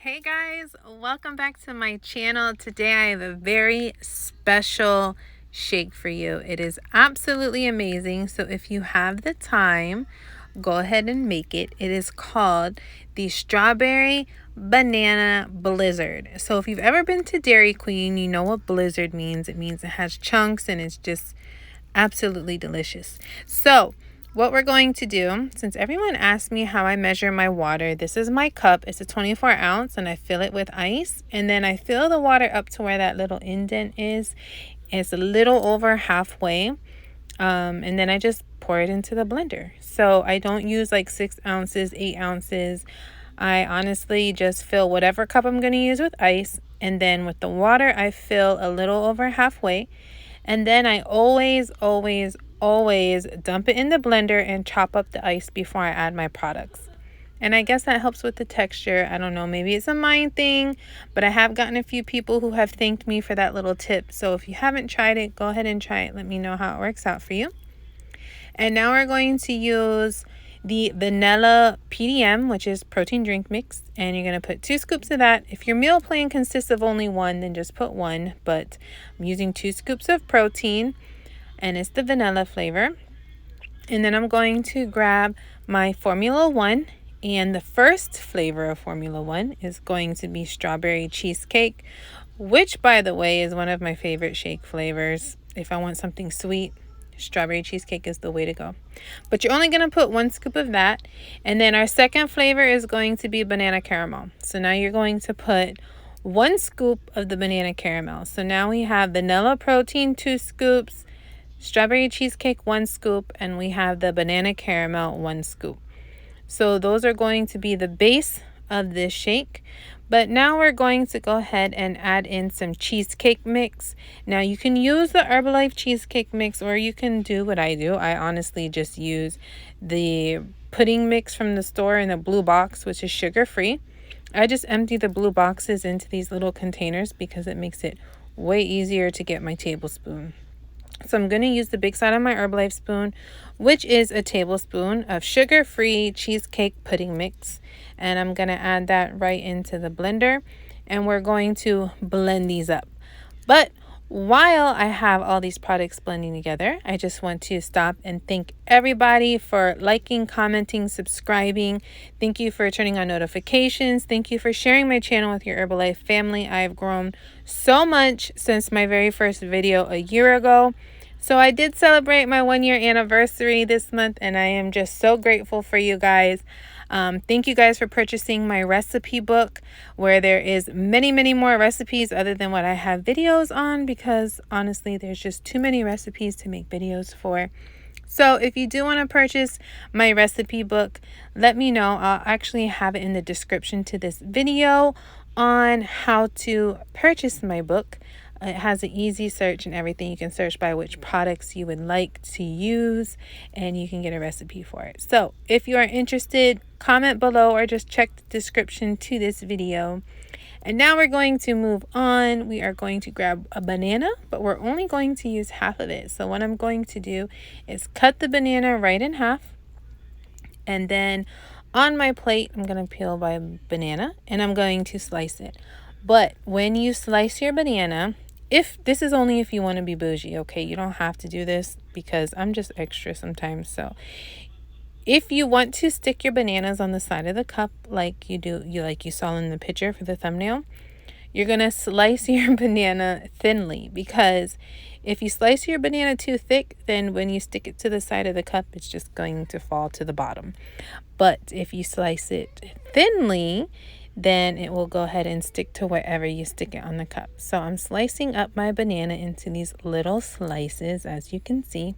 Hey guys, welcome back to my channel. Today I have a very special shake for you. It is absolutely amazing. So if you have the time, go ahead and make it. It is called the Strawberry Banana Blizzard. So if you've ever been to Dairy Queen, you know what blizzard means. It means it has chunks and it's just absolutely delicious. So what we're going to do, since everyone asked me how I measure my water, this is my cup. It's a 24 ounce and I fill it with ice. And then I fill the water up to where that little indent is. It's a little over halfway. And then I just pour it into the blender. So I don't use like 6 ounces, 8 ounces. I honestly just fill whatever cup I'm going to use with ice. And then with the water, I fill a little over halfway. And then I always dump it in the blender and chop up the ice before I add my products. And I guess that helps with the texture. I don't know, maybe it's a mind thing, but I have gotten a few people who have thanked me for that little tip. So if you haven't tried it, go ahead and try it. Let me know how it works out for you. And now we're going to use the vanilla PDM, which is protein drink mix, and you're going to put 2 scoops of that. If your meal plan consists of only 1, then just put 1, but I'm using 2 scoops of protein, and it's the vanilla flavor. And then I'm going to grab my Formula 1, and the first flavor of Formula 1 is going to be strawberry cheesecake, which, by the way, is one of my favorite shake flavors. If I want something sweet, strawberry cheesecake is the way to go. But you're only going to put 1 scoop of that. And then our second flavor is going to be banana caramel. So now you're going to put 1 scoop of the banana caramel. So now we have vanilla protein 2 scoops, strawberry cheesecake 1 scoop, and we have the banana caramel 1 scoop. So those are going to be the base of this shake. But now we're going to go ahead and add in some cheesecake mix. Now you can use the Herbalife cheesecake mix, or you can do what I do. I honestly just use the pudding mix from the store in a blue box, which is sugar-free. I just empty the blue boxes into these little containers because it makes it way easier to get my tablespoon. So I'm going to use the big side of my Herbalife spoon, which is a tablespoon of sugar-free cheesecake pudding mix. And I'm going to add that right into the blender. And we're going to blend these up. But while I have all these products blending together, I just want to stop and thank everybody for liking, commenting, subscribing. Thank you for turning on notifications. Thank you for sharing my channel with your Herbalife family. I've grown so much since my very first video a year ago. So I did celebrate my 1-year anniversary this month, and I am just so grateful for you guys. Thank you guys for purchasing my recipe book, where there is many more recipes other than what I have videos on, because honestly, there's just too many recipes to make videos for. So if you do want to purchase my recipe book, let me know. I'll actually have it in the description to this video on how to purchase my book. It has an easy search and everything. You can search by which products you would like to use, and you can get a recipe for it. So if you are interested, comment below or just check the description to this video. And now we're going to move on. We are going to grab a banana, but we're only going to use half of it. So what I'm going to do is cut the banana right in half. And then on my plate, I'm going to peel my banana and I'm going to slice it. But when you slice your banana, this is only if you want to be bougie, okay? You don't have to do this because I'm just extra sometimes. So if you want to stick your bananas on the side of the cup like you saw in the picture for the thumbnail, you're going to slice your banana thinly, because if you slice your banana too thick, then when you stick it to the side of the cup, it's just going to fall to the bottom. But if you slice it thinly, then it will go ahead and stick to wherever you stick it on the cup. So I'm slicing up my banana into these little slices, as you can see.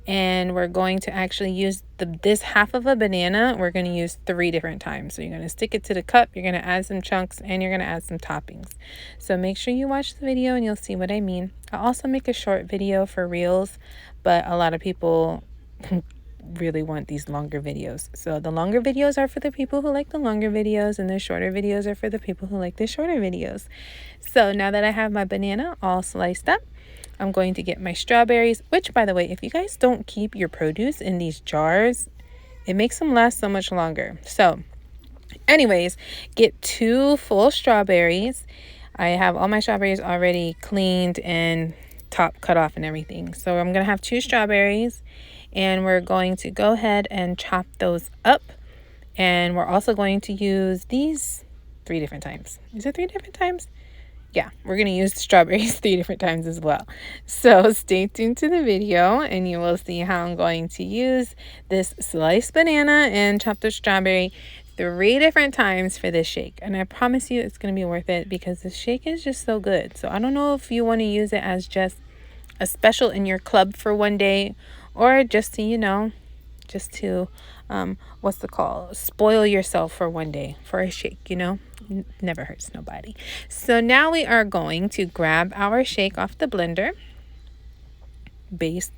And we're going to actually use this half of a banana. We're going to use 3 different times. So you're going to stick it to the cup, you're going to add some chunks, and you're going to add some toppings. So make sure you watch the video and you'll see what I mean. I'll also make a short video for Reels, but a lot of people really want these longer videos. So the longer videos are for the people who like the longer videos, and the shorter videos are for the people who like the shorter videos. So now that I have my banana all sliced up, I'm going to get my strawberries, which, by the way, if you guys don't keep your produce in these jars, it makes them last so much longer. So Anyways, get 2 full strawberries. I have all my strawberries already cleaned and top cut off and everything. So I'm going to have 2 strawberries, and we're going to go ahead and chop those up. And we're also going to use these 3 different times. Is it 3 different times? Yeah, we're going to use the strawberries 3 different times as well. So stay tuned to the video and you will see how I'm going to use this sliced banana and chopped the strawberry 3 different times for this shake. And I promise you it's going to be worth it because this shake is just so good. So I don't know if you want to use it as just a special in your club for one day, or just to, just to, what's the call? Spoil yourself for one day for a shake, never hurts nobody. So now we are going to grab our shake off the blender base.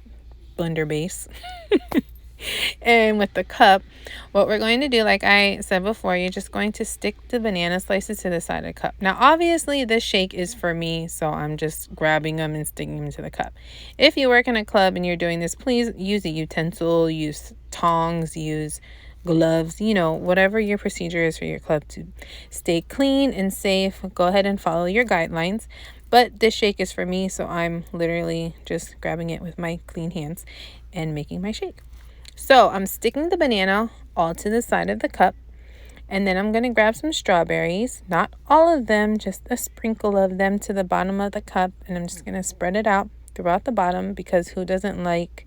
And with the cup, what we're going to do, like I said before, you're just going to stick the banana slices to the side of the cup. Now, obviously, this shake is for me, so I'm just grabbing them and sticking them into the cup. If you work in a club and you're doing this, please use a utensil, use tongs, use gloves, whatever your procedure is for your club to stay clean and safe. Go ahead and follow your guidelines. But this shake is for me, so I'm literally just grabbing it with my clean hands and making my shake. So I'm sticking the banana all to the side of the cup, and then I'm going to grab some strawberries, not all of them, just a sprinkle of them to the bottom of the cup, and I'm just going to spread it out throughout the bottom because who doesn't like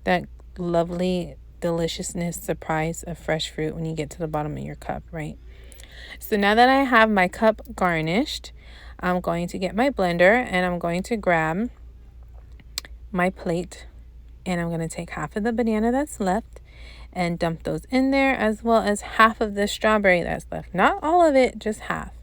that lovely deliciousness surprise of fresh fruit when you get to the bottom of your cup, right? So now that I have my cup garnished, I'm going to get my blender and I'm going to grab my plate. And I'm going to take half of the banana that's left and dump those in there, as well as half of the strawberry that's left. Not all of it, just half.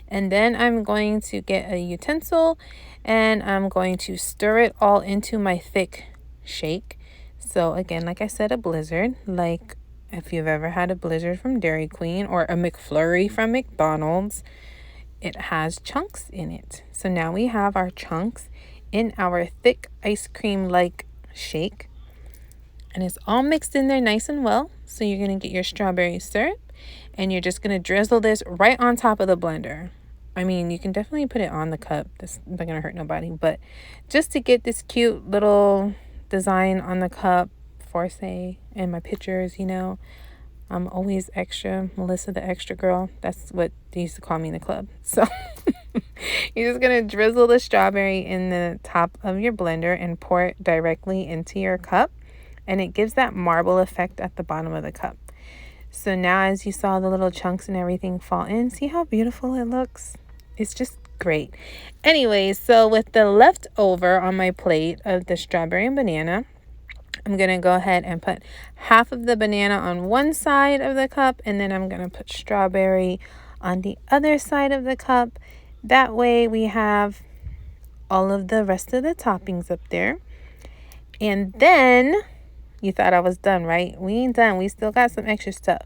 And then I'm going to get a utensil and I'm going to stir it all into my thick shake. So again, like I said, a blizzard. Like if you've ever had a blizzard from Dairy Queen or a McFlurry from McDonald's, it has chunks in it. So now we have our chunks in our thick ice cream-like shake, and it's all mixed in there nice and well. So you're going to get your strawberry syrup and you're just going to drizzle this right on top of the blender. I mean, you can definitely put it on the cup. That's not going to hurt nobody, but just to get this cute little design on the cup for, say, in my pictures, I'm always extra, Melisa the extra girl. That's what they used to call me in the club. So you're just going to drizzle the strawberry in the top of your blender and pour it directly into your cup. And it gives that marble effect at the bottom of the cup. So now as you saw the little chunks and everything fall in, see how beautiful it looks? It's just great. Anyways, so with the leftover on my plate of the strawberry and banana, I'm going to go ahead and put half of the banana on one side of the cup, and then I'm going to put strawberry on the other side of the cup. That way we have all of the rest of the toppings up there. And then, you thought I was done, right? We ain't done. We still got some extra stuff.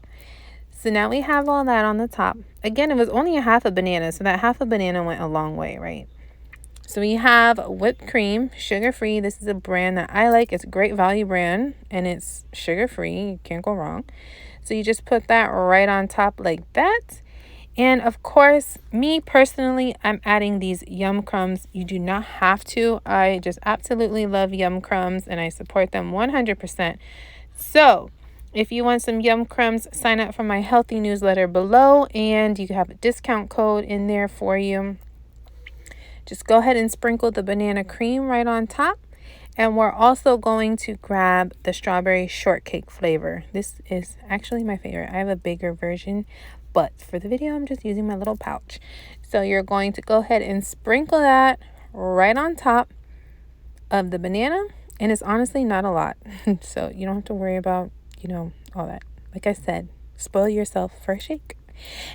So now we have all that on the top. Again, it was only a half a banana, so that half a banana went a long way, right? So we have whipped cream, sugar-free. This is a brand that I like. It's a great value brand, and it's sugar-free. You can't go wrong. So you just put that right on top like that. And of course, me personally, I'm adding these yum crumbs. You do not have to. I just absolutely love yum crumbs, and I support them 100%. So if you want some yum crumbs, sign up for my healthy newsletter below, and you have a discount code in there for you. Just go ahead and sprinkle the banana cream right on top. And we're also going to grab the strawberry shortcake flavor. This is actually my favorite. I have a bigger version, but for the video, I'm just using my little pouch. So you're going to go ahead and sprinkle that right on top of the banana. And it's honestly not a lot. So you don't have to worry about, all that. Like I said, spoil yourself for a shake.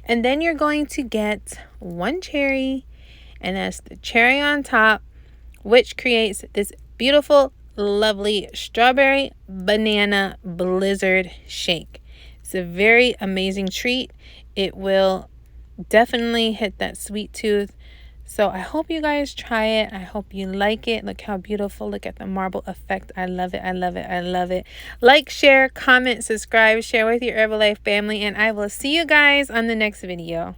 And then you're going to get one cherry, and that's the cherry on top, which creates this beautiful, lovely strawberry banana blizzard shake. It's a very amazing treat. It will definitely hit that sweet tooth So I hope you guys try it. I hope you like it. Look how beautiful. Look at the marble effect. I love it. I love it. I love it. Like, share, comment, subscribe, share with your Herbalife family, and I will see you guys on the next video.